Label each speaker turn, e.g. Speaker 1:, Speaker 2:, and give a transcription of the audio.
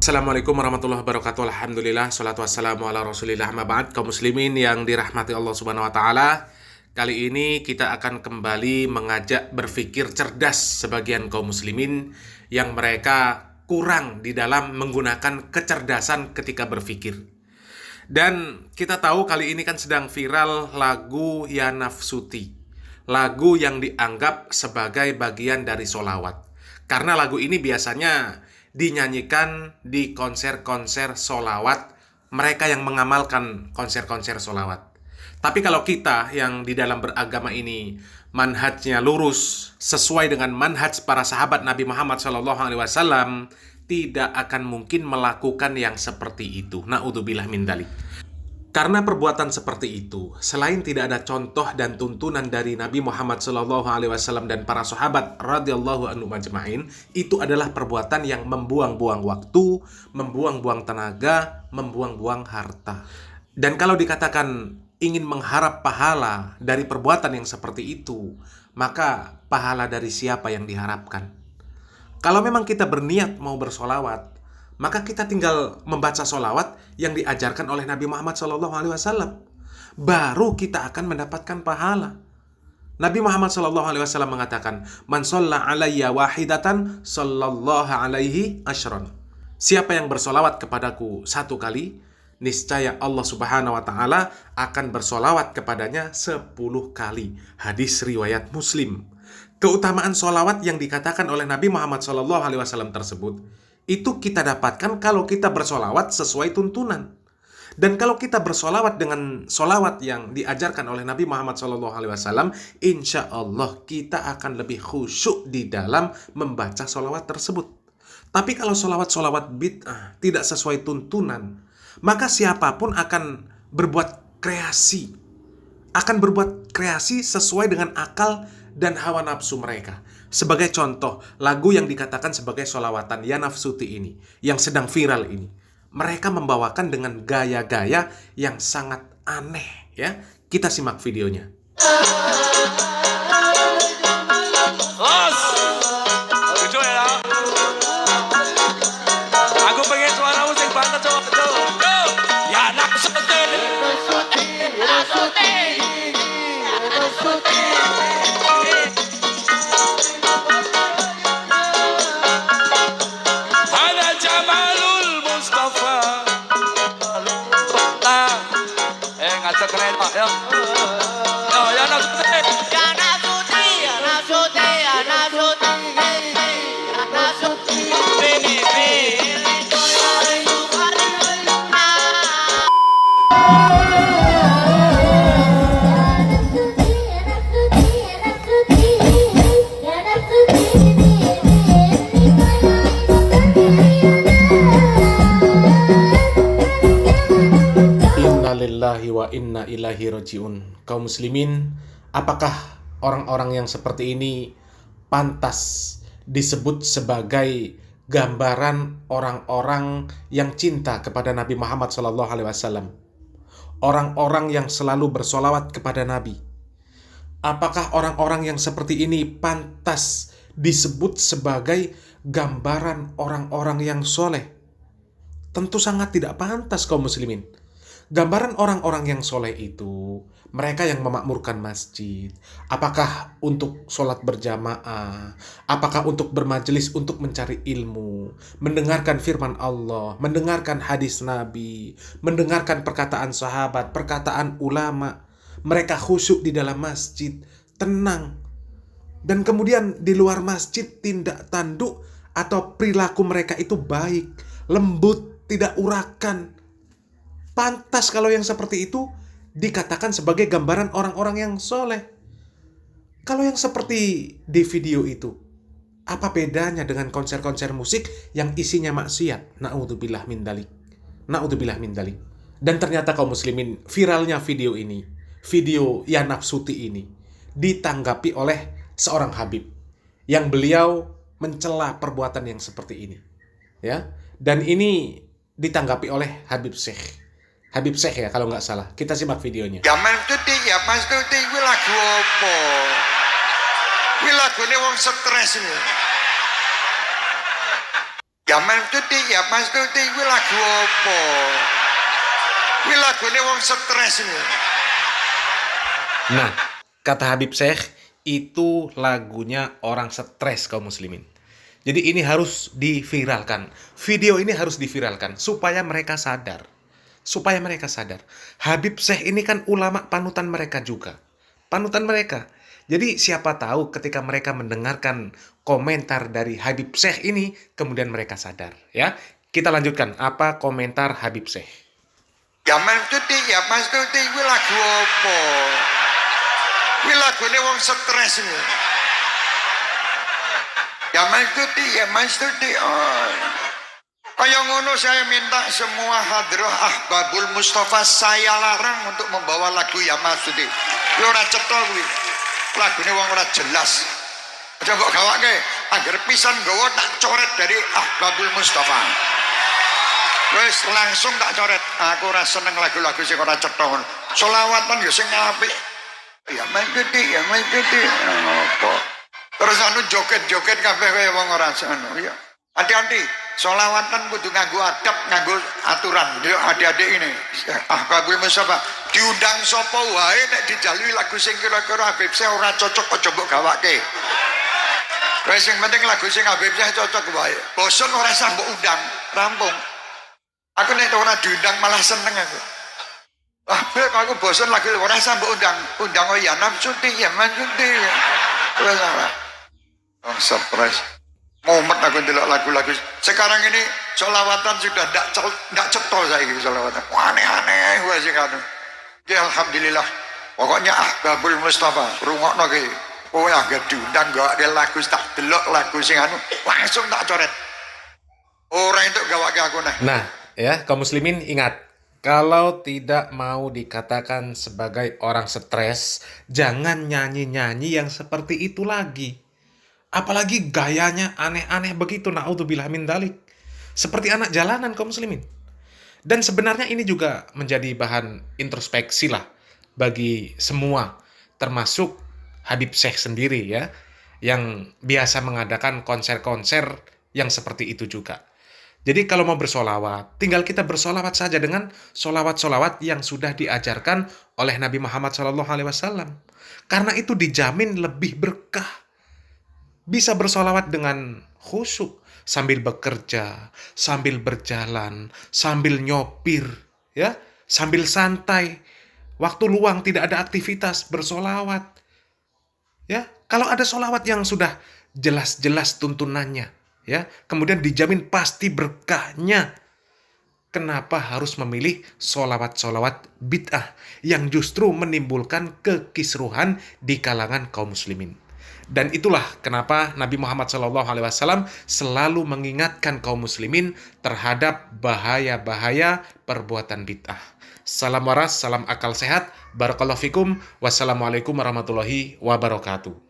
Speaker 1: Assalamualaikum warahmatullahi wabarakatuh. Alhamdulillah, salatu wassalamu ala rasulillah, amma ba'd. Kaum muslimin yang dirahmati Allah subhanahu wa ta'ala, kali ini kita akan kembali mengajak berpikir cerdas sebagian kaum muslimin yang mereka kurang di dalam menggunakan kecerdasan ketika berpikir. Dan kita tahu kali ini kan sedang viral lagu Ya Nafsuti, lagu yang dianggap sebagai bagian dari sholawat. Karena lagu ini biasanya dinyanyikan di konser-konser sholawat, mereka yang mengamalkan konser-konser sholawat. Tapi kalau kita yang di dalam beragama ini manhajnya lurus, sesuai dengan manhaj para sahabat Nabi Muhammad SAW, tidak akan mungkin melakukan yang seperti itu. Na'udzubillah min dzalik. Karena perbuatan seperti itu, selain tidak ada contoh dan tuntunan dari Nabi Muhammad SAW dan para sahabat radhiyallahu anhum ajma'in, itu adalah perbuatan yang membuang-buang waktu, membuang-buang tenaga, membuang-buang harta. Dan kalau dikatakan ingin mengharap pahala dari perbuatan yang seperti itu, maka pahala dari siapa yang diharapkan? Kalau memang kita berniat mau bersolawat, maka kita tinggal membaca solawat yang diajarkan oleh Nabi Muhammad SAW. Baru kita akan mendapatkan pahala. Nabi Muhammad SAW mengatakan, Man sholla alayya wahidatan, sallallahu alaihi ashron. Siapa yang bersolawat kepadaku satu kali, niscaya Allah Subhanahu wa Ta'ala akan bersolawat kepadanya 10 kali. Hadis riwayat Muslim. Keutamaan solawat yang dikatakan oleh Nabi Muhammad SAW tersebut, itu kita dapatkan kalau kita bersolawat sesuai tuntunan. Dan kalau kita bersolawat dengan solawat yang diajarkan oleh Nabi Muhammad SAW, insya Allah kita akan lebih khusyuk di dalam membaca solawat tersebut. Tapi kalau solawat-solawat bid'ah tidak sesuai tuntunan, maka siapapun akan berbuat kreasi. Akan berbuat kreasi sesuai dengan akal dan hawa nafsu mereka. Sebagai contoh, lagu yang dikatakan sebagai sholawatan Ya Nafsuti ini, yang sedang viral ini, mereka membawakan dengan gaya-gaya yang sangat aneh, ya. Kita simak videonya.
Speaker 2: Lucu ya. Aku pengen suara musik banget, cowok. Ya Nafsuti. Ada Jamalul Mustafa. Ngajak keren Pak, ya. Yo, ya Nafsuti.
Speaker 1: Innalillahi wa inna ilaihi rajiun. Kaum muslimin, apakah orang-orang yang seperti ini pantas disebut sebagai gambaran orang-orang yang cinta kepada Nabi Muhammad SAW? Orang-orang yang selalu bersolawat kepada Nabi. Apakah orang-orang yang seperti ini pantas disebut sebagai gambaran orang-orang yang soleh? Tentu sangat tidak pantas, kaum muslimin. Gambaran orang-orang yang soleh itu, mereka yang memakmurkan masjid. Apakah untuk sholat berjamaah? Apakah untuk bermajelis, untuk mencari ilmu? Mendengarkan firman Allah, mendengarkan hadis Nabi, mendengarkan perkataan sahabat, perkataan ulama. Mereka khusyuk di dalam masjid, tenang. Dan kemudian di luar masjid tindak tanduk atau perilaku mereka itu baik, lembut, tidak urakan. Pantas kalau yang seperti itu dikatakan sebagai gambaran orang-orang yang soleh. Kalau yang seperti di video itu, apa bedanya dengan konser-konser musik yang isinya maksiat? Na'udzubillah min dzalik. Na'udzubillah min dzalik. Dan ternyata kaum muslimin, viralnya video ini, video Ya Nafsuti ini, ditanggapi oleh seorang Habib yang beliau mencela perbuatan yang seperti ini. Ya, dan ini ditanggapi oleh Habib Syekh ya kalau nggak salah. Kita simak videonya.
Speaker 3: Ya Nafsuti, kuwi lagu apa? Kuwi lagune wong stres ini. Ya Mas Tuti, ya Mas Tuti, kuwi lagu apa? Kuwi lagune wong stres ini.
Speaker 1: Nah, kata Habib Syekh, itu lagunya orang stres kaum muslimin. Jadi ini harus diviralkan. Video ini harus diviralkan supaya mereka sadar. Supaya mereka sadar. Habib Syekh ini kan ulama panutan mereka juga. Panutan mereka. Jadi siapa tahu ketika mereka mendengarkan komentar dari Habib Syekh ini, kemudian mereka sadar. Ya, kita lanjutkan. Apa komentar Habib Syekh?
Speaker 3: Ya Mas Tuti, ya Mas Tuti, kuwi lagu apa? Kuwi lagune wong stres ini. Ya Mas Tuti, ya Mas Tuti. Oh. Kaya ngono saya minta semua hadrah Ahbabul Mustafa saya larang untuk membawa lagu Ya Mas Tuti. Kuwi ora cetha kuwi. Lagune wong ora jelas. Aja kok gawake, angger pisan nggawa tak coret dari Ahbabul Mustafa. Wes langsung tak coret. Aku ora seneng lagu-lagu sing ora cetha ngono. Selawatan ya sing apik. Ya Mas Tuti, ya Mas Tuti. Apa? Terus anu joget-joget kabeh kaya wong ora anu ya. Hati-hati, sholawatan kudu nganggo adab, nganggo aturan. Yo adik-adik ini, Ahbabul Mustafa diundang sapa wae nek dijalui lagu sing kira-kira Habib Syekh ora cocok aja mbok gawake. Wis sing penting lagu sing Habib Syekh cocok wae. Bosen ora usah mbok undang, rampung. Aku nek ora diundang malah seneng aku. Beb aku bosen lagu ora usah mbok undang. Undang ya nafsu ya manjuti. Wis ora. Oh, surprise. Mumet aku ndelok lagu-lagu sekarang ini sholawatan sudah ndak cetol saiki sholawatan aneh-aneh wae sing anu ya alhamdulillah pokoknya Ahbabul Mustafa rungokno ki kowe anggere diundang gawake lagu tak delok lagu sing anu langsung tak coret ora entuk gawake aku
Speaker 1: Nah, ya kaum muslimin ingat, kalau tidak mau dikatakan sebagai orang stres, jangan nyanyi-nyanyi yang seperti itu lagi. Apalagi gayanya aneh-aneh begitu, naudzubillah min dzalik. Seperti anak jalanan kaum muslimin. Dan sebenarnya ini juga menjadi bahan introspeksi lah bagi semua, termasuk Habib Syekh sendiri ya, yang biasa mengadakan konser-konser yang seperti itu juga. Jadi kalau mau bersolawat, tinggal kita bersolawat saja dengan solawat-solawat yang sudah diajarkan oleh Nabi Muhammad SAW. Karena itu dijamin lebih berkah. Bisa bersolawat dengan khusyuk sambil bekerja, sambil berjalan, sambil nyopir, ya, sambil santai. Waktu luang tidak ada aktivitas, bersolawat. Ya, kalau ada solawat yang sudah jelas-jelas tuntunannya, ya, kemudian dijamin pasti berkahnya. Kenapa harus memilih solawat-solawat bid'ah yang justru menimbulkan kekisruhan di kalangan kaum muslimin? Dan itulah kenapa Nabi Muhammad SAW selalu mengingatkan kaum muslimin terhadap bahaya-bahaya perbuatan bid'ah. Salam waras, salam akal sehat. Barakallahu fikum. Wassalamualaikum warahmatullahi wabarakatuh.